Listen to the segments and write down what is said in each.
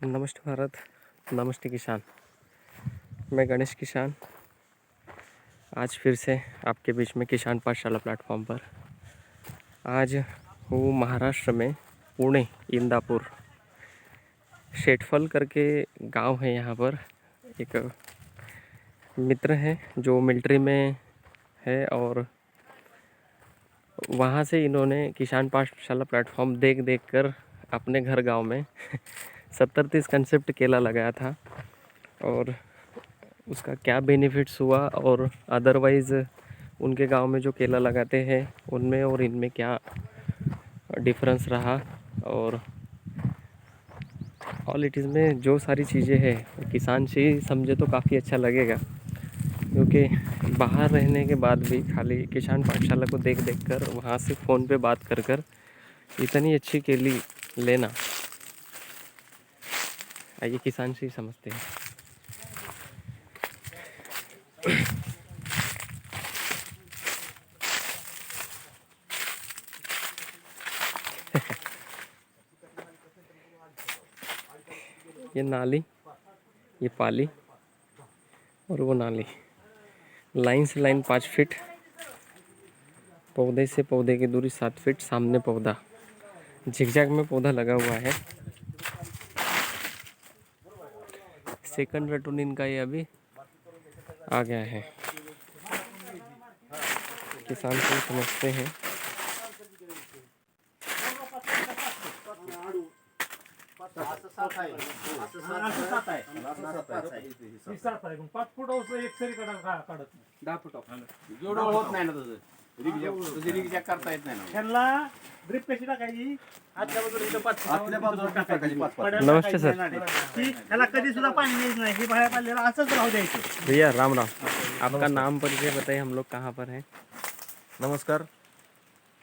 नमस्ते भारत, नमस्ते किसान। मैं गणेश किसान आज फिर से आपके बीच में किसान पाठशाला प्लेटफॉर्म पर। आज हूँ महाराष्ट्र में पुणे इंदापुर शेटफल करके गांव है। यहाँ पर एक मित्र है जो मिलिट्री में है और वहाँ से इन्होंने किसान पाठशाला प्लेटफॉर्म देख कर अपने घर गांव में 70-30 कंसेप्ट केला लगाया था और उसका क्या बेनिफिट्स हुआ और अदरवाइज़ उनके गांव में जो केला लगाते हैं उनमें और इनमें क्या डिफरेंस रहा और ऑल इट इज़ में जो सारी चीज़ें हैं किसान से ही समझे तो काफ़ी अच्छा लगेगा, क्योंकि बाहर रहने के बाद भी खाली किसान पाठशाला को देख कर वहाँ से फ़ोन पे बात कर इतनी अच्छी केली लेना, आइए किसान से ही समझते हैं। ये नाली, ये पाली और वो नाली, लाइन से लाइन 5 फीट, पौधे से पौधे की दूरी 7 फीट, सामने पौधा, झिगजैग में पौधा लगा हुआ है। सेकंड रटून इनका ये अभी आ गया है। किसान को समझते हैं। नमस्ते सर। त्याला कधी सुद्धा पाणी द्यायचं नाही, हे बाहेर काढलेलं असंच राहू द्यायचं। भैया राम राम, आपका नाम परिचय बताइए, हम लोग कहाँ पर हैं? नमस्कार,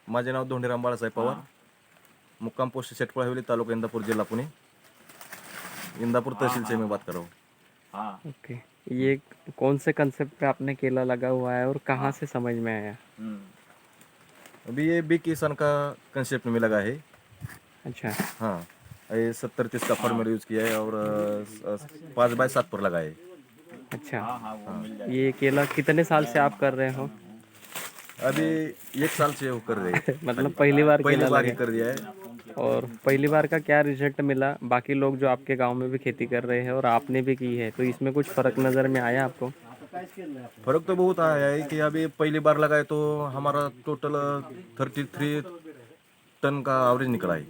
माझे नाव धोंडीराम बाळासाहेब पवार, मुक्काम पोस्ट शेटफळ हवेली, तालुका इंदापूर, जिला पुणे। इंदापुर तहसील से मैं बात कर रहा हूँ। ओके, ये कौन से कंसेप्ट पे आपने केला लगा हुआ है और कहाँ से समझ में आया? अभी ये बिग किसान का कंसेप्ट में लगा है। अच्छा, हाँ, ये 70-30 का फार्मर यूज किया है और 5x7 पर लगा है। अच्छा। ये केला कितने साल से आप कर रहे हो? अभी 1 साल से वो कर रहे हैं। मतलब पहली बार केला ही लगा कर दिया है। और पहली बार का क्या रिजल्ट मिला? बाकी लोग जो आपके गांव में भी खेती कर रहे हैं और आपने भी की है, तो इसमें कुछ फर्क नज़र में आया आपको? फर्क तो बहुत आया है कि अभी पहली बार लगाए तो हमारा टोटल 33 टन का एवरेज निकला है।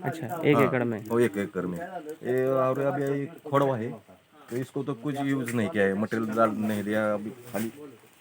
अच्छा, 1 एकड़ में? वो 1 एकड़ में ये, और अभी खोड़वा है तो इसको तो कुछ यूज नहीं किया है, मटेरियल डाल नहीं दिया, अभी खाली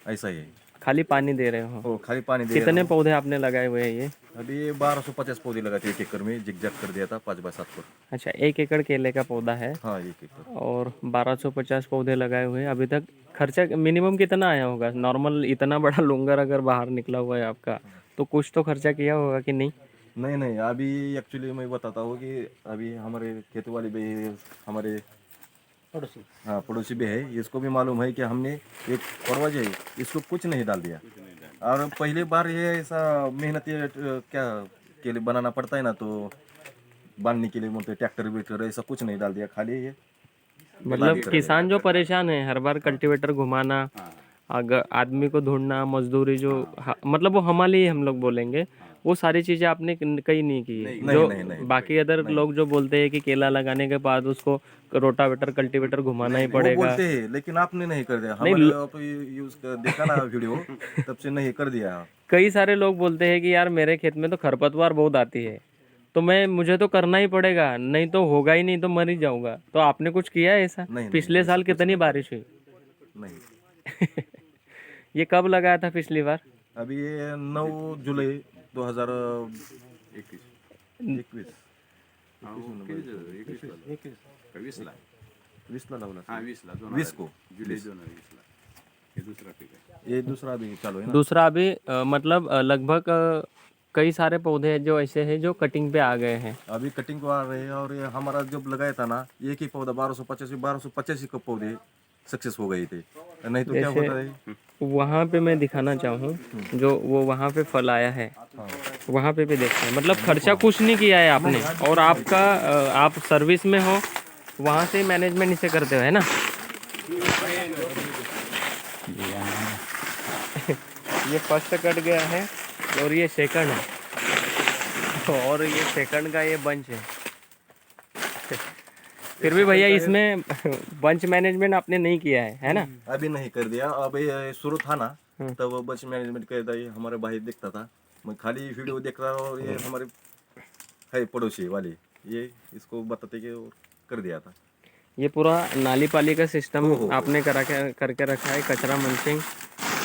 ऐसा ही है। खाली पानी दे रहे हो? हो, खाली पानी दे कितने पौधे आपने लगाए हुए हैं ये? अभी 1250 पौधे लगाते 1 एकड़ में, जिगजैग कर दिया था 5x7 पर। अच्छा, 1 एकड़ केले का पौधा है। हाँ, 1 एकड़ और 1250 पौधे लगाए हुए हैं। अभी तक खर्चा मिनिमम कितना आया होगा? नॉर्मल इतना बड़ा लुंगर अगर बाहर निकला हुआ है आपका, तो कुछ तो खर्चा किया होगा कि नहीं? नहीं, अभी एक्चुअली मैं बताता हूँ कि अभी हमारे खेती वाले भी हमारे पड़ोसी भी है, इसको भी मालूम है कि हमने एक खोड़वा जो है इसको कुछ नहीं डाल दिया। और पहली बार ये ऐसा मेहनत ये क्या के लिए बनाना पड़ता है ना, तो बांधने के लिए बोलते ट्रैक्टर वेक्टर ऐसा कुछ नहीं डाल दिया, खाली ये मतलब किसान जो परेशान है, हर बार कल्टीवेटर घुमाना, आदमी को ढूंढना, मजदूरी जो मतलब वो हमारे हम लोग बोलेंगे, वो सारी चीज़ें आपने कहीं नहीं की है। जो बाकी अदर लोग जो बोलते हैं कि केला लगाने के बाद उसको रोटावेटर कल्टीवेटर घुमाना ही वो पड़ेगा। बोलते हैं, लेकिन आपने नहीं कर दिया। हमारे आप यूज कर देखा ना वीडियो, तब से नहीं कर दिया। कई सारे लोग बोलते हैं कि यार मेरे खेत में तो खरपतवार बहुत आती है, तो मुझे तो करना ही पड़ेगा, नहीं तो होगा ही नहीं, तो मर ही जाऊंगा। तो आपने कुछ किया है ऐसा? नहीं, पिछले साल कितनी बारिश हुई? नहीं। ये कब लगाया था पिछली बार? अभी ये 9 जुलाई 2021 20 ला लावला। 20 को जुलै 2020 ये दूसरा भी चालू है ना। दूसरा अभी मतलब लगभग कई सारे पौधे जो ऐसे हैं जो कटिंग पे आ गए हैं। अभी कटिंग को आ रहे हैं और ये हमारा जब लगाया था ना, एक ही पौधा 1285 के पौधे सक्सेस हो गए थे, नहीं तो क्या होता है। वहाँ पे मैं दिखाना चाहूँ जो वो वहाँ पे फल आया है, वहाँ पे भी देखते हैं। मतलब खर्चा कुछ नहीं किया है आपने, और आपका आप सर्विस में हो वहाँ से मैनेजमेंट इसे करते हो है ना? ये फर्स्ट कट गया है और ये सेकंड है और ये सेकंड का ये बंच है। फिर भी भैया इसमें बंच मैनेजमेंट आपने नहीं किया है ना? अभी नहीं कर दिया। अब ये शुरू था ना तब वो बच मैनेजमेंट कर दिया। ये हमारे भाई देखता था, मैं खाली वीडियो देख रहा हूँ। और ये हमारे है पड़ोसी वाले, ये इसको बताते कि और कर दिया था। ये पूरा नाली पाली का सिस्टम आपने करके रखा है, कचरा मंचिंग।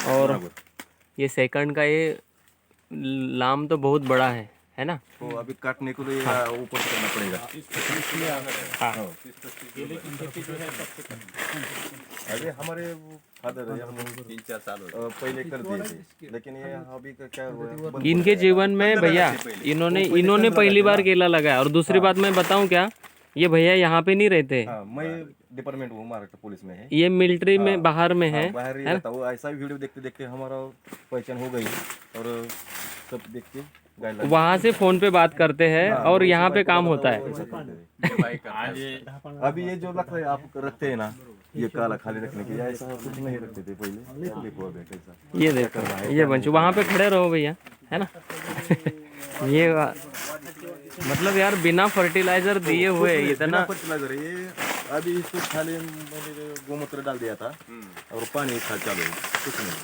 और बराबर। ये सेकंड का ये लाम तो बहुत बड़ा है ना? तो अभी काटने के लिए ऊपर से करना पड़ेगा। हाँ। अभी हमारे फादर है, हम 3-4 साल पहले कर दिए थे, लेकिन ये अभी का क्या हुआ है, बंद इनके जीवन में भैया इन्होंने पहली बार केला लगाया। और दूसरी बात मैं बताऊं क्या, ये भैया यहाँ पे नहीं रहते, हाँ, मैं डिपार्टमेंट हूँ, महाराष्ट्र पुलिस में है। ये मिलिट्री में बाहर में है। बाहर ही रहता हूँ। ऐसा वीडियो देखते देखते हमारा पहचान हो गई और सब देख के गाइडलाइन। वहाँ से फोन पे बात करते हैं और यहाँ पे काम होता है। अभी ये जो लगता है आप रखते हैं ना, ये काला खाली रखने के लिए, ऐसा कुछ नहीं रखते थे पहले। देखो अभी कैसा ये देखो, ये बंच वहाँ पे खड़े रहो भैया, है ना? ये मतलब यार बिना फर्टिलाइजर दिए हुए इतना फर्टिलाइजर है ये। अभी इसको खाली मैंने गोमूत्र डाल दिया था और पानी था चालू, कुछ नहीं।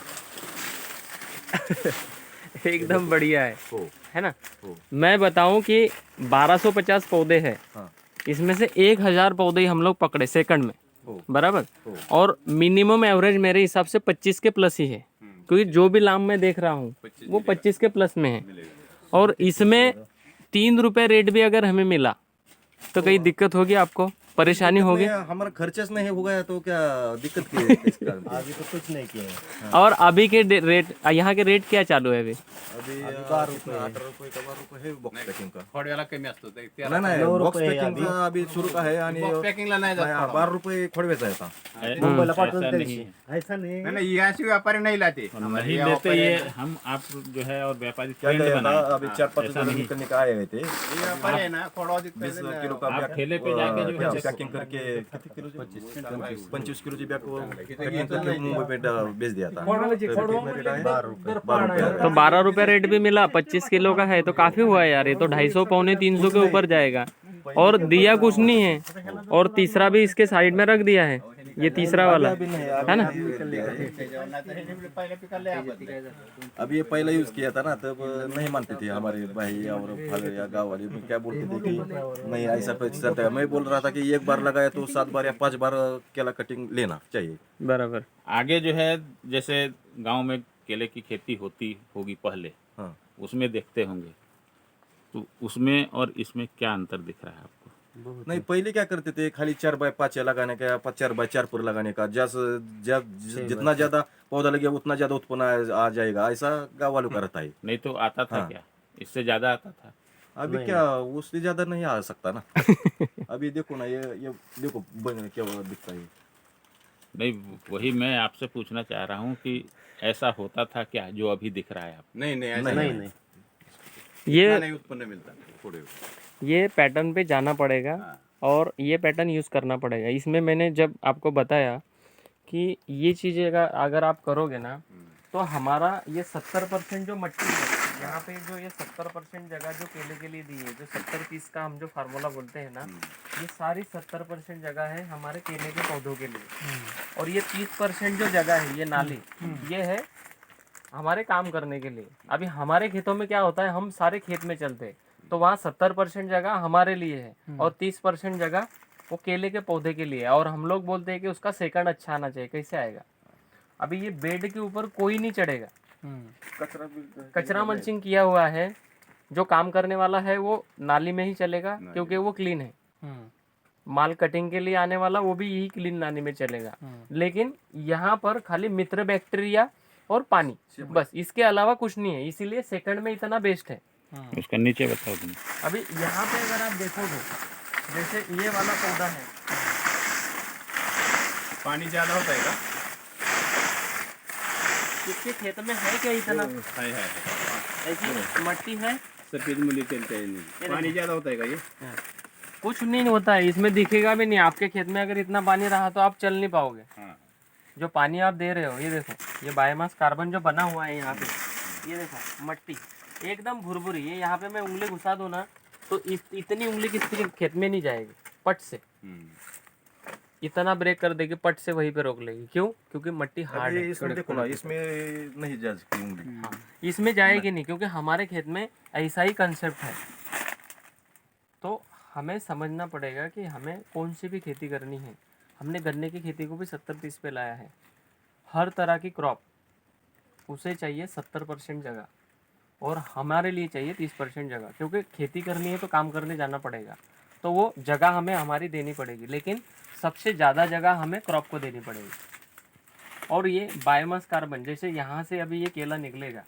एकदम बढ़िया है ना? हो। मैं बताऊं कि 1250 पौधे हैं, हाँ। इसमें से 1000 पौधे ही हम लोग पकड़े सेकंड में, हो। बराबर। और मिनिमम एवरेज मेरे हिसाब से 25 के प्लस ही है, क्योंकि जो भी लाम मैं देख रहा हूँ वो 25 के प्लस में है। और इसमें 3 रुपए रेट भी अगर हमें मिला तो कहीं दिक्कत होगी, आपको परेशानी होगी? हमारा खर्चेस नहीं हो गया तो क्या दिक्कत की है इसका? अभी तो कुछ नहीं किया है। और अभी के रेट, यहाँ के रेट क्या चालू है अभी? अभी 12 रुपये 18 रुपये का 12 रुपये है बॉक्स पैकिंग का। खोडव्याला कमी असतो ते नाही बॉक्स पैकिंग का अभी सुरू का है आणि पॅकिंगला नाही जात 12 रुपये खोडव्याचा आहे आता। मुंबईला पाठवलं त्याची ऐसा नाही नाही याची व्यापारी नाही लाते नहीं लेते ये हम आप जो है और व्यापारी क्या फ्रेंड गया था बनाए। अभी 4-5 जन करने का आए हुए थे। व्यापारी आहे ना खोडवा 20 किलो का आप बैग ठेले पे जाके जो है पैकिंग करके कितने किलो? 25 किलो जी बैग को पैकिंग करके मुंबई पे बेच दिया था। 12 रुपये। तो 12 रुपए रेट भी मिला, 25 किलो का है तो काफी हुआ यार। ये तो 250 पौने 300 के ऊपर जाएगा। और दिया कुछ नहीं है। और तीसरा भी इसके साइड में रख दिया है, ये तीसरा वाला है ना? पहिल्या पिकाला अभी ये पहला यूज किया था ना, तब नहीं मानते थे हमारे भाई और फादर या गाँव वाले। क्या बोलते थे कि नहीं ऐसा चलता है। मैं बोल रहा था कि एक बार लगाया तो 7 बार या 5 बार केला कटिंग लेना चाहिए। बराबर। आगे जो है जैसे गांव में केले की खेती होती होगी पहले, हाँ। उसमें देखते होंगे, तो उसमें और इसमें क्या अंतर दिख रहा है आपको? नहीं पहले क्या करते थे, खाली 4x5 लगाने का, 4x4 पर लगाने का। जितना ज्यादा पौधा लगे उतना ज्यादा उत्पन्न आ जाएगा, ऐसा गाँव वालों का रहता है। नहीं तो आता था क्या? इससे ज्यादा आता था? अभी क्या उससे ज्यादा नहीं आ सकता ना। अभी देखो ना, ये देखो क्या दिखता है। नहीं, वही मैं आपसे पूछना चाह रहा हूँ कि ऐसा होता था क्या जो अभी दिख रहा है आपको? नहीं नहीं ऐसा नहीं, नहीं ये नहीं उत्पन्न मिलता थोड़े ये पैटर्न पे जाना पड़ेगा और ये पैटर्न यूज़ करना पड़ेगा। इसमें मैंने जब आपको बताया कि ये चीज़ें अगर आप करोगे ना, तो हमारा ये 70% जो मट्टी है यहाँ पे, जो ये 70% जगह जो केले के लिए दी है, जो 70-30 का हम जो फार्मूला बोलते हैं ना, ये सारी 70% जगह है हमारे केले के पौधों के लिए। और ये 30% जो जगह है, ये नाली, ये है हमारे काम करने के लिए। अभी हमारे खेतों में क्या होता है, हम सारे खेत में चलते हैं, तो वहाँ 70% जगह हमारे लिए है और 30% जगह वो केले के पौधे के लिए है। और हम लोग बोलते हैं कि उसका सेकंड अच्छा आना चाहिए। कैसे आएगा? अभी ये बेड के ऊपर कोई नहीं चढ़ेगा, कचरा मंचिंग किया हुआ है। जो काम करने वाला है वो नाली में ही चलेगा, क्योंकि वो क्लीन है। माल कटिंग के लिए आने वाला वो भी यही क्लीन नाली में चलेगा। लेकिन यहाँ पर खाली मित्र बैक्टीरिया और पानी, बस, इसके अलावा कुछ नहीं है। इसीलिए सेकंड में इतना बेस्ट है। उसका नीचे बताओ तुम। अभी यहाँ पे अगर आप देखोगे, जैसे ये वाला पौधा है, पानी ज्यादा होता है का? इसके खेत में है क्या इतना? है ऐसी मट्टी है, सफेद मूली चलते हैं नहीं। पानी ज्यादा होता है का ये? कुछ नहीं होता है इसमें, दिखेगा भी नहीं। आपके खेत में अगर इतना पानी रहा तो आप चल नहीं पाओगे। हाँ। जो पानी आप दे रहे हो, ये देखो, ये बायोमास कार्बन जो बना हुआ है यहाँ पे, ये देखो मट्टी एकदम भुरभुरी। ये यहाँ पे मैं उंगली घुसा दूँ ना तो इतनी उंगली किसी के खेत में नहीं जाएगी, पट से इतना ब्रेक कर देगी, पट से वहीं पे रोक लेगी। क्यों? क्योंकि मट्टी हार्ड अभी है। इसमें देखो ना, इसमें नहीं जा सकती उंगली। हाँ, इसमें जाएगी नहीं, क्योंकि हमारे खेत में ऐसा ही कंसेप्ट है। तो हमें समझना पड़ेगा कि हमें कौन सी भी खेती करनी है। हमने गन्ने की खेती को भी 70-30 पे लाया है। हर तरह की क्रॉप उसे चाहिए 70% जगह, और हमारे लिए चाहिए 30% जगह, क्योंकि खेती करनी है तो काम करने जाना पड़ेगा। तो वो जगह हमें हमारी देनी पड़ेगी, लेकिन सबसे ज़्यादा जगह हमें क्रॉप को देनी पड़ेगी। और ये बायोमास कार्बन, जैसे यहाँ से अभी ये केला निकलेगा,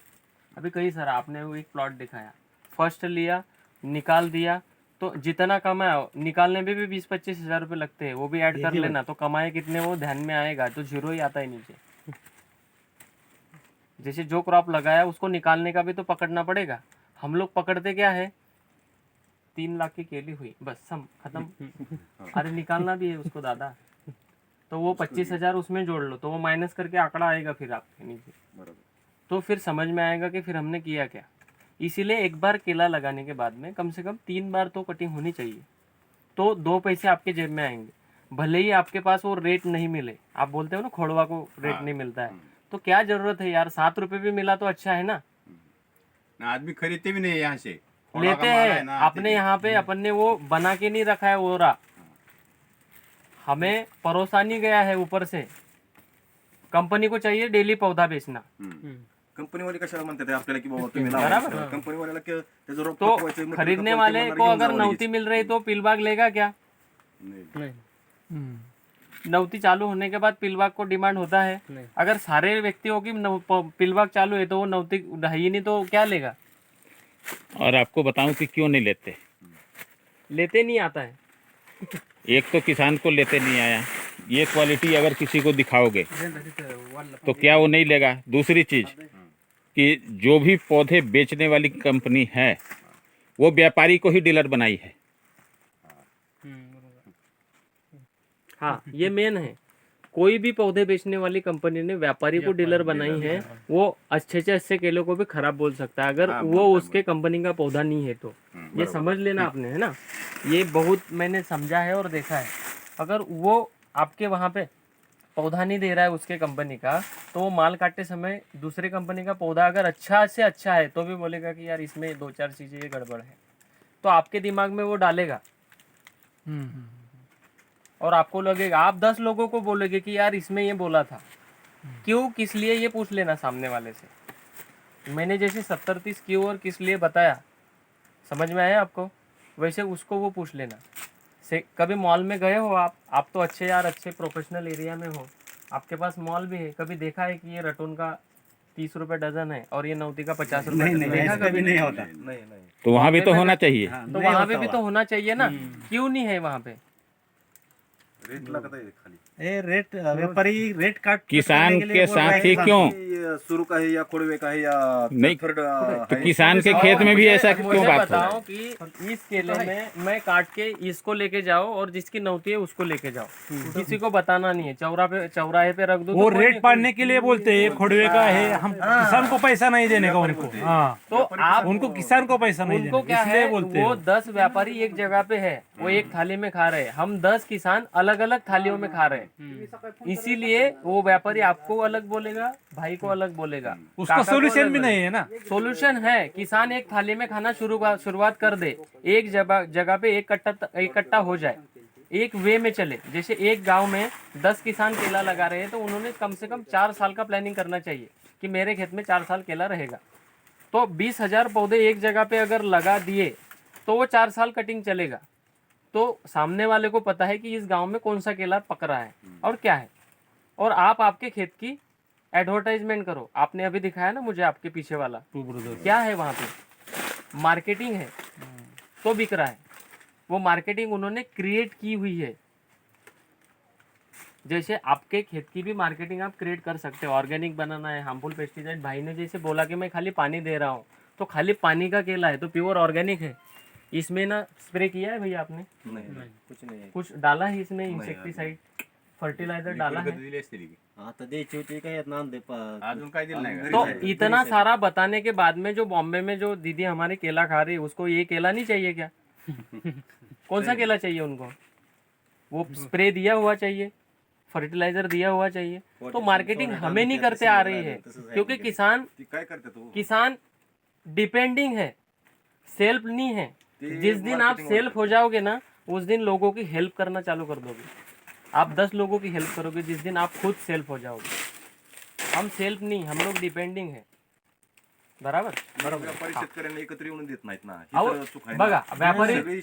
अभी कई सारा आपने वो एक प्लॉट दिखाया, फर्स्ट लिया, निकाल दिया, तो जितना कमाया निकालने में भी 20-25 हज़ार रुपये लगते हैं, वो भी ऐड कर लेना तो कमाए कितने वो ध्यान में आएगा, तो जीरो ही आता है नीचे। जैसे जो क्रॉप लगाया उसको निकालने का भी तो पकड़ना पड़ेगा। हम लोग पकड़ते क्या है, 3 लाख की केली हुई, बस सम खत्म। अरे निकालना भी है उसको दादा, तो वो 25,000 उसमें जोड़ लो, तो वो माइनस करके आंकड़ा आएगा फिर आपके नीचे। तो फिर समझ में आएगा कि फिर हमने किया क्या। इसीलिए एक बार केला लगाने के बाद में कम से कम 3 बार तो कटिंग होनी चाहिए, तो 2 पैसे आपके जेब में आएंगे। भले ही आपके पास वो रेट नहीं मिले, आप बोलते हो ना खोड़वा को रेट नहीं मिलता है, तो क्या जरूरत है यार, 7 रुपये भी मिला तो अच्छा है ना। आदमी खरीदते भी नहीं यहाँ से, लेते हैं अपने यहाँ पे, अपन ने वो बना के नहीं रखा है ओरा, हमें परोसा नहीं गया है ऊपर से। कंपनी को चाहिए डेली पौधा बेचना, कंपनी वाले कशाला म्हणतात आपल्याला की बाबा तुम्ही बराबर। लावा, कंपनी वाल्याला त्याचं रोप तो पकवायचं, मग खरीदने ते वाले म्हणणार को घेऊन अगर जावं नवती मिल रही तो पिलबाग लेगा क्या? लगेच. नवती चालू होने के बाद पिलबाग को डिमांड होता है। अगर सारे व्यक्तियों की पिलबाग चालू है तो वो नवती है ही नहीं, तो क्या लेगा? और आपको बताऊं कि क्यों नहीं लेते। लेते नहीं आता है। एक तो किसान को लेते नहीं आया, ये क्वालिटी अगर किसी को दिखाओगे तो क्या वो नहीं लेगा। दूसरी चीज़ कि जो भी पौधे बेचने वाली कंपनी है वो व्यापारी को ही डीलर बनाई है। हाँ, ये मेन है। कोई भी पौधे बेचने वाली कंपनी ने व्यापारी को डीलर बनाई है। वो अच्छे से अच्छे केलों को भी खराब बोल सकता है अगर वो उसके कंपनी का पौधा नहीं है तो। ये समझ लेना आपने, है ना। ये बहुत मैंने समझा है और देखा है। अगर वो आपके वहाँ पे पौधा नहीं दे रहा है उसके कंपनी का, तो वो माल काटते समय दूसरे कंपनी का पौधा अगर अच्छा से अच्छा है तो भी बोलेगा कि यार इसमें 2-4 चीज़ें ये गड़बड़ है, तो आपके दिमाग में वो डालेगा। और आपको लगेगा, आप 10 लोगों को बोलोगे कि यार इसमें ये बोला था, क्यों, किस लिए, ये पूछ लेना सामने वाले से। मैंने जैसे 70-30 क्यों और किस लिए बताया, समझ में आया आपको, वैसे उसको वो पूछ लेना। से कभी मॉल में गए हो आप तो अच्छे यार, अच्छे प्रोफेशनल एरिया में हो, आपके पास मॉल भी है, कभी देखा है कि ये रटून का 30 रुपये डजन है और ये नवती का 50 रुपये डजन? देखा कभी? नहीं होता। नाही नाही तो वहाँ भी तो होना चाहिए। तो वहाँ पे भी तो होना चाहिए ना, क्यों नहीं है वहाँ पे? रेट लागत आहे खाली. ये रेट व्यापारी रेट काट किसान के साथ ही क्यों ये सुरू का है या खोड़वे का है या नहीं, थर्ड तो किसान के खेत में भी ऐसा क्यों मुझे बात हो? बताओ कि इस केले में मैं काट के इसको लेके जाओ और जिसकी नवती है उसको लेके जाओ, किसी को बताना नहीं है। चौराहे पे रख दो, वो तो कोई रेट नहीं- पाड़ने के लिए बोलते हैं खोड़वे का है, हम किसान को पैसा नहीं देने का उनको। हाँ, तो आप उनको किसान को पैसा नहीं उनको देने क्या का, इसलिए है, बोलते वो हैं। 10 व्यापारी एक जगह पे है, वो एक थाली में खा रहे हैं, हम 10 किसान अलग अलग थालियों में खा रहे हैं। इसीलिए वो व्यापारी आपको अलग बोलेगा, भाई को अलग बोलेगा, उसका सोल्यूशन भी नहीं है ना। सोल्यूशन है। किसान एक थाली में खाना शुरुआत कर दे, एक जगह पे एक कट्टा हो जाए, एक वे में चले। जैसे एक गांव में 10 किसान केला लगा रहे हैं तो उन्होंने कम से कम 4 साल का प्लानिंग करना चाहिए कि मेरे खेत में 4 साल केला रहेगा। तो 20,000 पौधे एक जगह पे अगर लगा दिए तो वो 4 साल कटिंग चलेगा। तो सामने वाले को पता है कि इस गांव में कौन सा केला पक रहा है और क्या है। और आप आपके खेत की एडवर्टाइजमेंट करो। आपने अभी दिखाया ना मुझे आपके पीछे वाला, क्या है वहाँ पे? मार्केटिंग है तो बिक रहा है। वो मार्केटिंग उन्होंने क्रिएट की हुई है। जैसे आपके खेत की भी मार्केटिंग आप क्रिएट कर सकते हो। ऑर्गेनिक बनाना है, हार्मफुल पेस्टिसाइड, भाई ने जैसे बोला कि मैं खाली पानी दे रहा हूँ, तो खाली पानी का केला है तो प्योर ऑर्गेनिक है। इसमें ना स्प्रे किया है भैया आपने? नहीं कुछ नहीं है. कुछ डाला है इसमें इंसेक्टिसाइड, फर्टिलाइजर डाला है? दिली असते की. आता द्यायची होती काय नांदे अजून काय दिलं नाही का? तो इतना सारा बताने के बाद में जो बॉम्बे में जो दीदी हमारी केला खा रही है उसको ये केला नहीं चाहिए क्या? कौन सा केला चाहिए उनको? वो स्प्रे दिया हुआ चाहिए, फर्टिलाइजर दिया हुआ चाहिए. तो मार्केटिंग हमें नहीं करते आ रही है क्योंकि किसान ती काय करते तो किसान डिपेंडिंग है, सेल्फ नहीं है. जिस दिन आप सेल्फ हो जाओगे ना उस दिन लोगों की हेल्प करना चालू कर दोगे. आप 10 लोगों की हेल्प करोगे जिस दिन आप खुद सेल्फ हो जाओगे. हम सेल्फ नहीं, हम लोग डिपेंडिंग है. बराबर. व्यापारी शेतकऱ्यांना एकत्र येऊन देत नाहीत ना. ही अहो तर चूक आहे ना. बघा,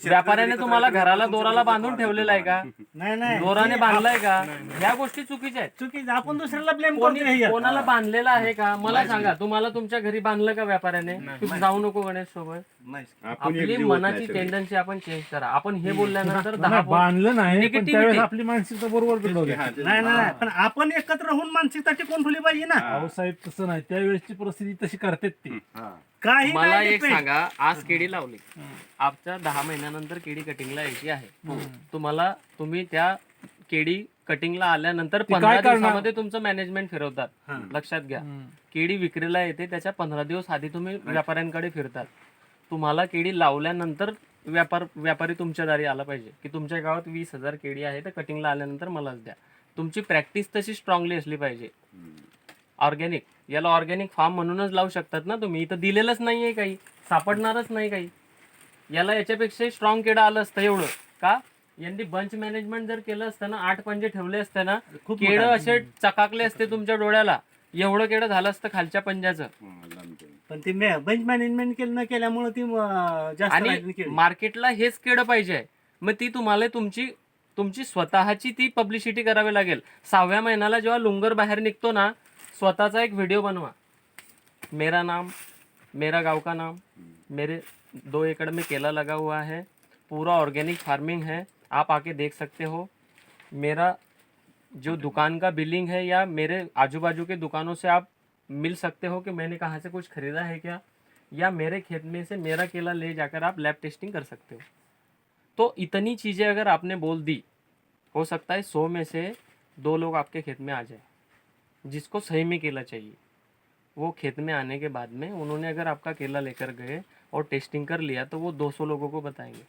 व्यापाऱ्याने तुम्हाला घराला दोराला बांधून ठेवलेला आहे का? नाही नाही दोराने बांधलाय का? ह्या गोष्टी चुकीच्या आहेत. चुकीचं आपण दुसऱ्याला ब्लेम करतो. कोणाला बांधलेला आहे का मला सांगा. तुम्हाला तुमच्या घरी बांधलं का व्यापाऱ्याने? तुम्ही जाऊ नको गणेश सोबत. नाही. आपण एक आपली जीव होत मनाची नाही सगळे. टेंडन्सी आपण चेंज करा. आपण हे बोलल्यानंतर 10 नाही, बांधलं नाही पण Negativity. त्यावेळेस आपली मानसिकता बरोबर बिघडवली. हा, ते- नाही नाही पण आपण एकत्र होऊन मानसिकता टिकवून ठेवली पाहिजे ना. अहो साहेब तसं नाही, त्यावेळेसची परिस्थिती तशी करतात ती. हा. काही मला नाही एक depend. सांगा, आज केळी लावली, आपच्या 10 महिन्यानंतर केळी कटिंगला यायची आहे. तुम्ही त्या केळी कटिंगला आल्यानंतर काय 15 करणार? दिवसामध्ये तुमचं मॅनेजमेंट फिरवतात. लक्षात घ्या, केळी विक्रीला येते त्याच्या 15 दिवस आधी तुम्ही व्यापाऱ्यांकडे फिरतात. तुम्हाला केळी लावल्यानंतर व्यापारी तुमच्या दारी आला पाहिजे की तुमच्या गावात 20,000 केळी आहे तर कटिंगला आल्यानंतर मलाच द्या. तुमची प्रॅक्टिस तशी स्ट्रॉंगली असली पाहिजे. ऑर्गॅनिक, याला ऑर्गॅनिक फार्म म्हणूनच लावू शकतात ना तुम्ही. इथं दिलेलंच नाहीये, काही सापडणारच नाही काही. याला याच्यापेक्षा स्ट्रॉंग केळं आलं असतं. एवढं का यांनी बंच मॅनेजमेंट जर केलं असतं ना, 8 पंजे ठेवले असते ना, केळं असे चकाकले असते तुमच्या डोळ्याला. एवढं केळं झालं असतं खालच्या पंजाचं. पण ते बेंच मॅनेजमेंट केलं न केल्यामुळे ती जास्त आणि राहिली केली. मार्केटला हेच केळं पाहिजे. मग ती तुम्हाला तुमची स्वतःची ती पब्लिसिटी करावी लागेल. 6व्या महिन्याला जेव्हा लुंगर बाहेर निघतो ना, स्वतःचा एक व्हिडिओ बनवा. मेरा नाम, मेरा गांव का नाम, मेरे 2 एकड़ में केला लगा हुआ है, पूरा ऑर्गेनिक फार्मिंग है, आप आके देख सकते हो. मेरा जो दुकान का बिलिंग है या मेरे आजू बाजू के दुकानों से आप मिल सकते हो कि मैंने कहाँ से कुछ खरीदा है क्या, या मेरे खेत में से मेरा केला ले जाकर आप लैब टेस्टिंग कर सकते हो. तो इतनी चीज़ें अगर आपने बोल दी, हो सकता है 100 में से 2 लोग आपके खेत में आ जाए जिसको सही में केला चाहिए. वो खेत में आने के बाद में उन्होंने अगर आपका केला लेकर गए और टेस्टिंग कर लिया तो वो 200 लोगों को बताएंगे.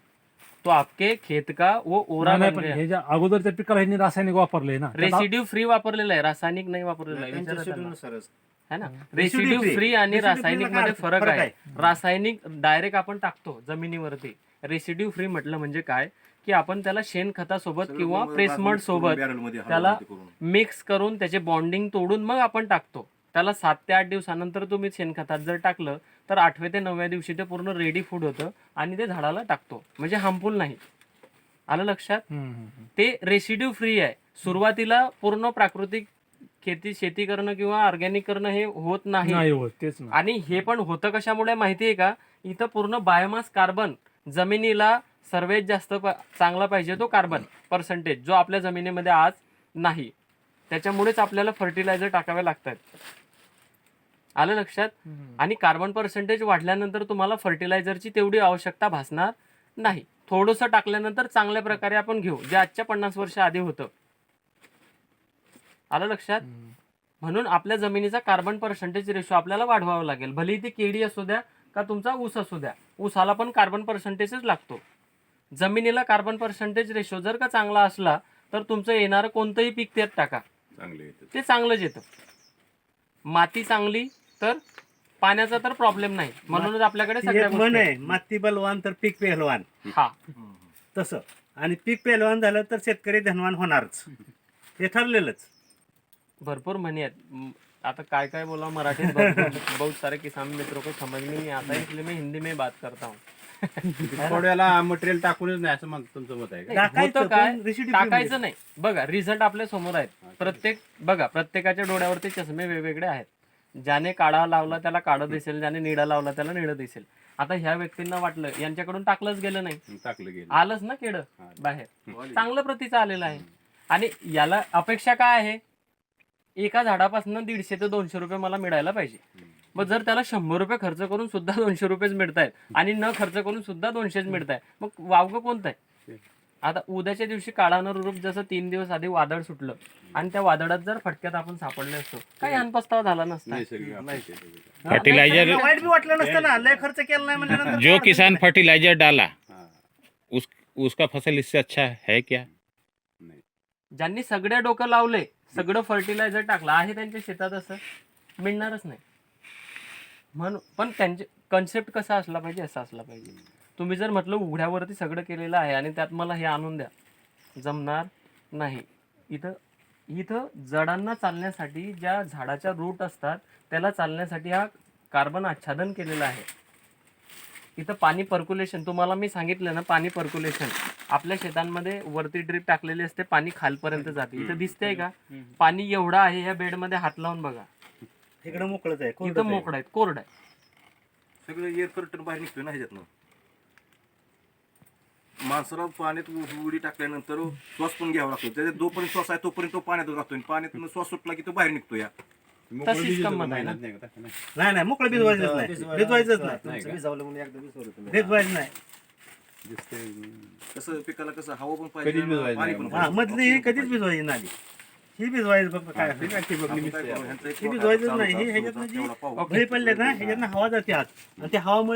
तो आपके खेत का वो ओरा नाही, बन पण गया. हे ज्या अगोदरच्या पिकाला ह्यांनी रासायनिक वापरले ना, त्यात रेसिड्यू फ्री वापरलेला आहे, रासायनिक नाही वापरलेला आहे. त्यांच्या विचारा त्यांना. शेड्यूलनुसारच. है ना. Residue residue free. फ्री आणि Residue रासायनिक free मध्ये ला फरक फरक आहे. रासायनिक डायरेक्ट आपण टाकतो जमिनीवरती. रेसिड्यू फ्री म्हटलं म्हणजे काय की आपण त्याला शेणखतासोबत किंवा प्रेसमड सोबत बॅरलमध्ये त्याला हलवून ते करून. मिक्स करून त्याचे बॉन्डिंग तोडून मग आपण टाकतो. त्याला 7 ते 8 दिवसानंतर तुम्ही शेणखतात जर टाकलं तर 8व्या ते 9व्या दिवशी ते पूर्ण रेडी फूड होतं आणि ते झाडाला टाकतो. म्हणजे हार्मफुल नाही. आलं लक्षात. ते रेसिड्यू फ्री आहे. सुरुवातीला पूर्ण प्राकृतिक शेती करणं किंवा ऑर्गॅनिक करणं हे होत नाही. नाही होत, तेच ना. आणि हे पण होतं कशामुळे माहिती आहे का, इथं पूर्ण बायोमास कार्बन जमिनीला सर्वात जास्त चांगला पाहिजे तो कार्बन पर्सेंटेज जो आपल्या जमिनीमध्ये आज नाही. त्याच्यामुळेच आपल्याला फर्टिलायझर टाकावे लागतात. आलं लक्षात. आणि कार्बन पर्सेंटेज वाढल्यानंतर तुम्हाला फर्टिलायझरची तेवढी आवश्यकता भासणार नाही. थोडंसं टाकल्यानंतर चांगल्या प्रकारे आपण घेऊ, जे आजच्या 50 वर्ष आधी होतं. आलं लक्षात. म्हणून आपल्या जमिनीचा कार्बन पर्सेंटेज रेशो आपल्याला वाढवावा लागेल. भले ती केळी असू द्या का तुमचा ऊस असू द्या, ऊसाला पण कार्बन पर्सेंटेजच लागतो. जमिनीला कार्बन पर्सेंटेज रेशो जर का चांगला असला तर तुमचं येणारं कोणतंही पीक त्यात टाका, चांगले येतं. ते चांगलंच येतं. माती चांगली तर पाण्याचा तर प्रॉब्लेम नाही. म्हणूनच आपल्याकडे ती सगळ्या एक म्हण गोष्टी आहे, माती बलवान तर पीक पेहलवान. हा. तसं. आणि पीक पेहलवान झालं तर शेतकरी धनवान होणारच. हे ठरलेलंच. भरपूर म्हणी आहेत. आता काय काय बोला मराठीत बहुत सारे किसान मित्रों को समझ में नहीं आता है, इसलिए मैं हिंदी में बात करता हूँ. थोड्याला मटेरियल टाकूनच नाही असं तुमचं मत आहे का? टाकायचं होतं काय, पण residue टाकायचं नाही. बघा रिझल्ट आपल्या समोर आहेत. प्रत्येकाच्या डोळ्यावरती चष्मे वेगवेगळे आहेत. ज्याने काळा लावला त्याला काळं दिसेल, ज्याने निळा लावला त्याला निळं दिसेल. आता ह्या व्यक्तींना वाटलं यांच्याकडून टाकलंच गेलं नाही, टाकलं गेलं. आलंच ना केळं बाहेर, चांगलं प्रतीचं आलेलं आहे. आणि याला अपेक्षा काय आहे, एका झाडापासून 150 ते 200 रुपये मला मिळायला पाहिजे. मग जर त्याला 100 रुपये खर्च करून सुद्धा 200 रुपयेच मिळत आहेत आणि न खर्च करून सुद्धा 200च मिळत आहे, मग वावगं कोणतं आहे? आता उद्याच्या दिवशी काळानं रूप जसं 3 दिवस आधी वादळ सुटलं आणि त्या वादळात जर फटक्यात आपण सापडले असतो, काही अनपस्तावा झाला नसता. फर्टिलाइजर वाईट बी वाटलं नसतं ना, लय खर्च केला नाही म्हणजे जो किसान फर्टिलाइजर डाला उसका फसल इससे अच्छा है क्या? ज्यांनी सगळे डोकं लावले, सगळं फर्टिलायझर टाकलं आहे त्यांच्या शेतात, असं मिळणारच नाही. म्हणून पण त्यांचे कन्सेप्ट कसा असला पाहिजे, असा असला पाहिजे. तुम्ही जर म्हटलं उघड्यावरती सगळं केलेलं आहे आणि त्यात मला हे आणून द्या, जमणार नाही. इथं जडांना चालण्यासाठी ज्या झाडाच्या रूट असतात त्याला चालण्यासाठी हा कार्बन आच्छादन केलेलं आहे. इथं पाणी पर्क्युलेशन, तुम्हाला मी सांगितलं ना, पाणी पर्क्युलेशन आपल्या शेतांमध्ये वरती ड्रीप टाकलेली असते, पाणी खालपर्यंत जाते. इथं दिसतंय का पाणी एवढं आहे, या बेडमध्ये हात लावून बघा, इकडे मोकळच आहे, कोरडंच इथं आहे. मोकळं आहे, कोरड आहे. सगळं एअर करटन बाहेर निघतोय ना ह्याच्यातनं. माणसाला पाण्यात उडी टाकल्यानंतर श्वास पण घ्यावा लागतो. त्याच्यात जोपर्यंत श्वास आहे तोपर्यंत तो पाण्यात राहतो, पाण्यातून श्वास सुटला की तो बाहेर निघतो. या तशीच गंमत आहे ना. नाही मोकळं भिजवायचंच नाही, भिजवायचंच नाही, भिजवायचं नाही. कसं पिकाला कसं हवा पण कधीच पाहिजे, भिजवायचं पाणी नाही. पण हा, मधली ही कधीच भिजवायची नाही, ही भिजवायचं फक्त. काय पाहिजे. ही भिजवायचंच नाही, हे ह्याच्यातनं जी तेवढा पाहू. गळी पडले ना, ह्याच्यातनं हवा जाते आत आणि त्या हवामुळे